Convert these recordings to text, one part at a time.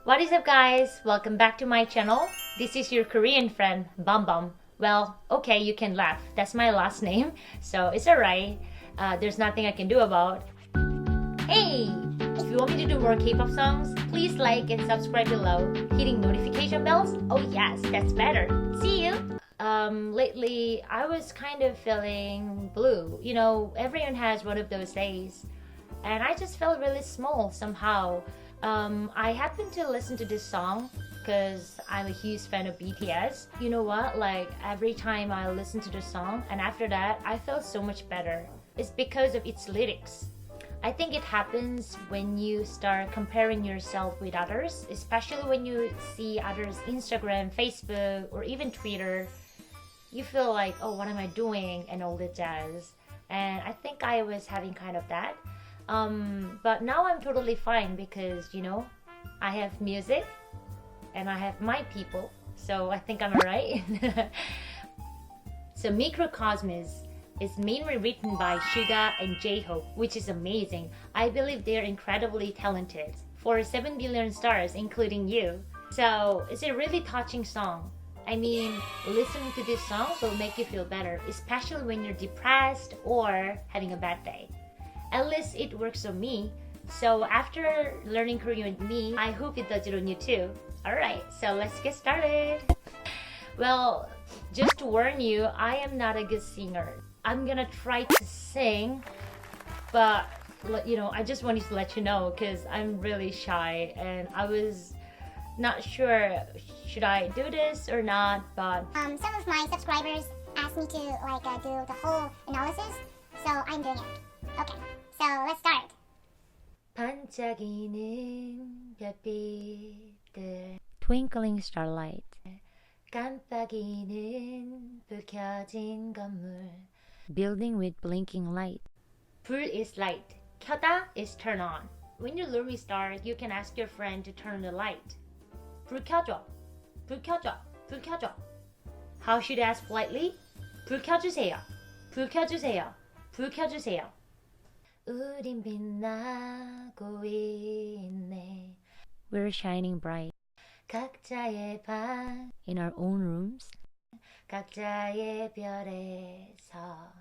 What is up guys? Welcome back to my channel. This is your Korean friend BumBum. Well, okay, you can laugh. That's my last name, so it's alright. There's nothing I can do about. Hey! If you want me to do more K-pop songs, please like and subscribe below. Hitting notification bells? Oh yes, that's better. See you! Lately, I was kind of feeling blue. You know, everyone has one of those days. And I just felt really small somehow. I happened to listen to this song because I'm a huge fan of BTS. You know what? Like every time I listen to the song and after that, I felt so much better. It's because of its lyrics. I think it happens when you start comparing yourself with others, especially when you see others' Instagram, Facebook, or even Twitter. You feel like, oh, what am I doing? And all the jazz. And I think I was having kind of that. But now I'm totally fine because, you know, I have music and I have my people. So I think I'm alright. So Mikrokosmos is mainly written by Suga and J-Hope, which is amazing. I believe they're incredibly talented. For 7 billion stars, including you. So it's a really touching song. I mean, listening to this song will make you feel better, especially when you're depressed or having a bad day. At least it works on me. So after learning Korean with me, I hope it does it on you too. Alright, so let's get started. Well, just to warn you, I am not a good singer. I'm gonna try to sing, but you know, I just wanted to let you know because I'm really shy and I was not sure should I do this or not, but some of my subscribers asked me to do the whole analysis, so I'm doing it. Okay, so let's start. 반짝이는 별빛들 Twinkling starlight 깜빡이는 불 켜진 건물 Building with blinking light 불 is light, 켜다 is turn on. When you learn with stars, you can ask your friend to turn the light. 불 켜줘, 불 켜줘, 불 켜줘. How should I ask politely? 불 켜주세요, 불 켜주세요, 불 켜주세요. 우린 빛나고 있네. We're shining bright. 각자의 방 In our own rooms. 각자의 별에서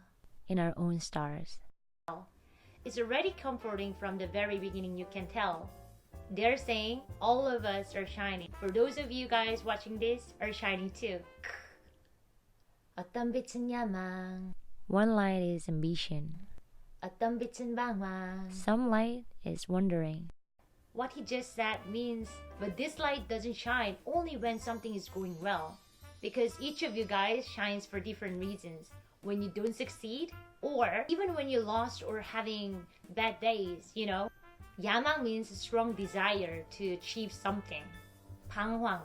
In our own stars. It's already comforting from the very beginning, you can tell. They're saying all of us are shining. For those of you guys watching this are shining too. 어떤 빛은 야망. One light is ambition. 어떤 빛은 방황. Some light is wondering. What he just said means, but this light doesn't shine only when something is going well. Because each of you guys shines for different reasons. When you don't succeed, or even when you're lost or having bad days, you know. 야망 means strong desire to achieve something. 방황.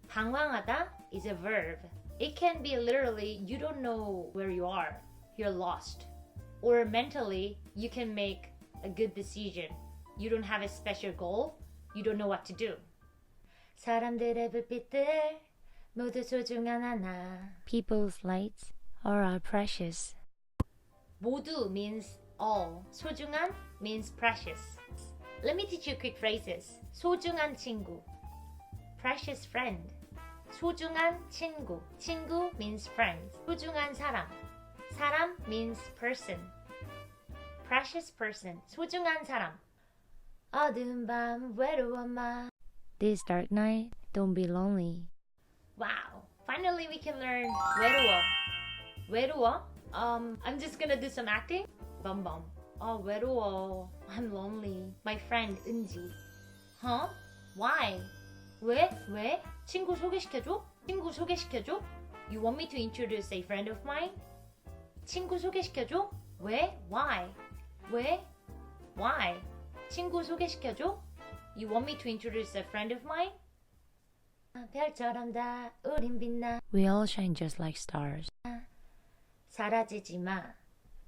방황하다 is a verb. It can be literally you don't know where you are. You're lost. Or mentally, you can make a good decision. You don't have a special goal. You don't know what to do. 사람들의 불빛들 모두 소중한 하나. People's lights are all precious. 모두 means all. 소중한 means precious. Let me teach you quick phrases. 소중한 친구. Precious friend. 소중한 친구. 친구 means friends. 소중한 사람. 사람 means person. Precious person. 소중한 사람. 어두운 밤 외로워 마. This dark night, don't be lonely. Wow! Finally we can learn 외로워. 외로워? I'm just gonna do some acting. BumBum. Oh, 외로워. I'm lonely. My friend 은지. Huh? Why? 왜? 왜? 친구 소개시켜줘? 친구 소개시켜줘? You want me to introduce a friend of mine? 친구 소개시켜줘? 왜? Why? 왜? Why? 친구 소개시켜줘? You want me to introduce a friend of mine? 별처럼 다 우린 빛나. We all shine just like stars. 사라지지 마.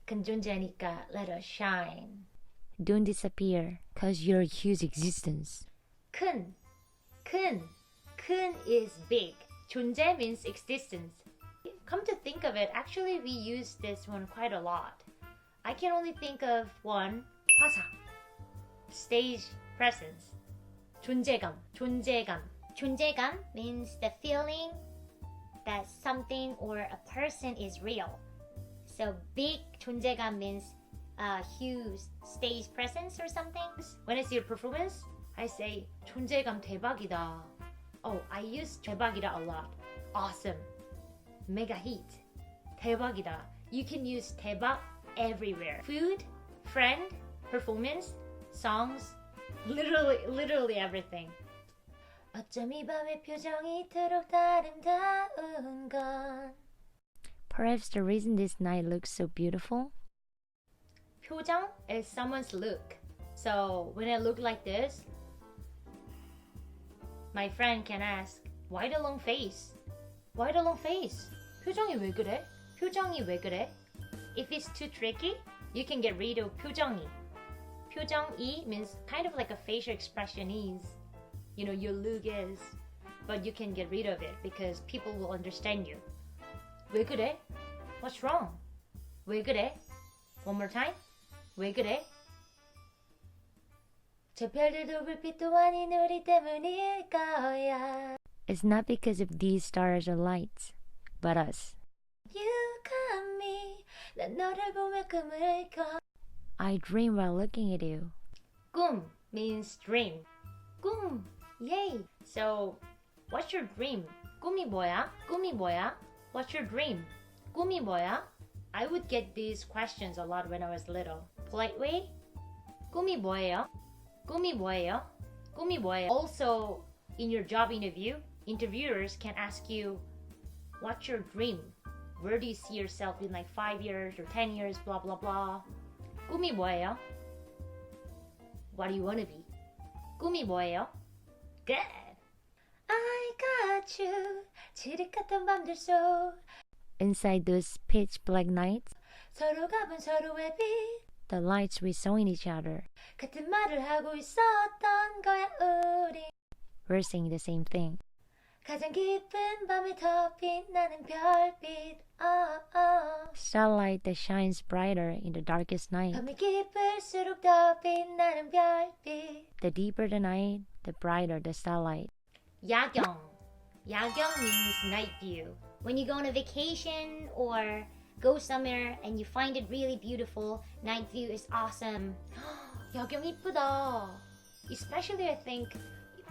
큰 존재니까 let us shine. Don't disappear, cause you're a huge existence. 큰 is big. 존재 means existence. Come to think of it, actually we use this one quite a lot. I can only think of one. 화사. Stage presence. 존재감, 존재감. 존재감 means the feeling that something or a person is real. So big 존재감 means a huge stage presence or something. When I see a performance, I say 존재감 대박이다. Oh, I use 대박이다 a lot. Awesome. Mega hit. 대박이다. You can use 대박 everywhere. Food, friend, performance, songs, literally everything. 어쩜 이 밤의 표정이 이토록 아름다운 건. Perhaps the reason this night looks so beautiful. 표정 is someone's look. So when I look like this, my friend can ask, why the long face? Why the long face? 표정이 왜 그래? 표정이 왜 그래? If it's too tricky, you can get rid of 표정이. 표정이 means kind of like a facial expression is. You know, your look is. But you can get rid of it because people will understand you. 왜 그래? What's wrong? 왜 그래? One more time. 왜 그래? 저 별들도 불빛도 아닌 우리 때문일 거야. It's not because of these stars or lights, but us. You got me. 난 너를 보며 꿈을 꿔. I dream while looking at you. 꿈 means dream. 꿈, yay. So, what's your dream? 꿈이 뭐야? 꿈이 뭐야? What's your dream? 꿈이 뭐야? I would get these questions a lot when I was little. Polite way? 꿈이 뭐예요? 꿈이 뭐예요? 꿈이 뭐예요? Also, in your job interview, interviewers can ask you, what's your dream? Where do you see yourself in like 5 years or 10 years, blah, blah, blah. 꿈이 뭐예요? What do you want to be? 꿈이 뭐예요? Good. I got you. 지릿 같은 밤들 속. Inside those pitch black nights, 서로가 본 서로의 빛. The lights we saw in each other. 같은 말을 하고 있었던 거야 우리. We're saying the same thing. 가장 깊은 밤에 더 빛나는 별빛. Starlight that shines brighter in the darkest night. 밤이 깊을수록 더 빛나는 별빛. The deeper the night, the brighter the starlight. 야경. 야경 means night view. When you go on a vacation or go somewhere and you find it really beautiful, night view is awesome. 야경 이쁘다. Especially I think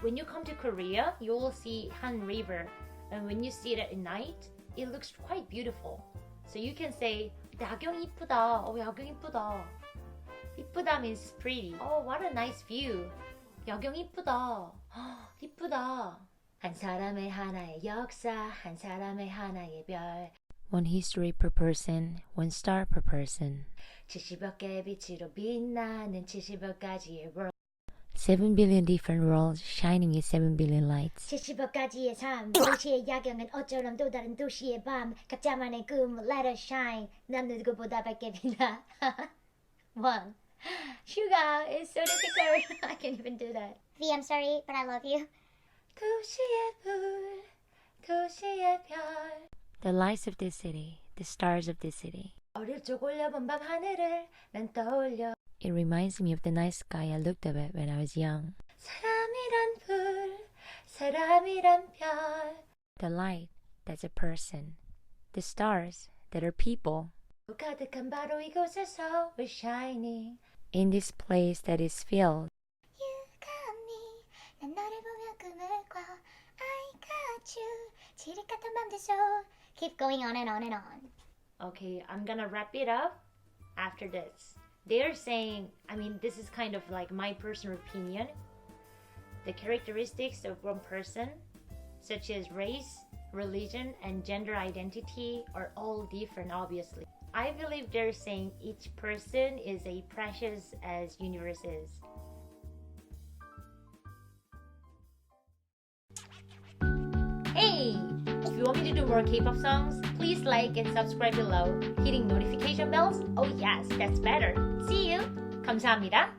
when you come to Korea, you will see Han River. And when you see it at night, it looks quite beautiful. So you can say, 야경 이쁘다. 야경 이쁘다. 이쁘다 means pretty. Oh, what a nice view. 야경 이쁘다. 이쁘다. 한 사람의 하나의 역사, 한 사람의 하나의 별. One history per person, one star per person. 70여 개의 빛으로 빛나는 70여 가지의 world. 7 billion different worlds shining in 7 billion lights. 70여 가지의 삶, 도시의 야경은 어쩌면 또 다른 도시의 밤. 각자만의 꿈, let us shine. 난 누구보다 밝게 빛나. One. Suga is so difficult. I can't even do that. V, I'm sorry, but I love you. 도시의 불, 도시의 별. The lights of this city, the stars of this city. 어릴 적 올려본 밤 하늘을 난 떠올려. It reminds me of the night sky I looked up at when I was young. 사람이란 불, 사람이란 별. The light, that's a person. The stars, that are people. 가득한 바로 이곳에서 we're shining. In this place that is filled. You got me. 난 너를 보며 꿈을 꿔. I got you. 지릿 같은 밤들 속. Keep going on and on and on. Okay, I'm gonna wrap it up after this. They're saying, I mean, this is kind of like my personal opinion. The characteristics of one person, such as race, religion, and gender identity, are all different, obviously. I believe they're saying each person is as precious as universe is. Hey! If you want me to do more K-pop songs, please like and subscribe below, hitting notification bells. Oh yes, that's better. See you! 감사합니다.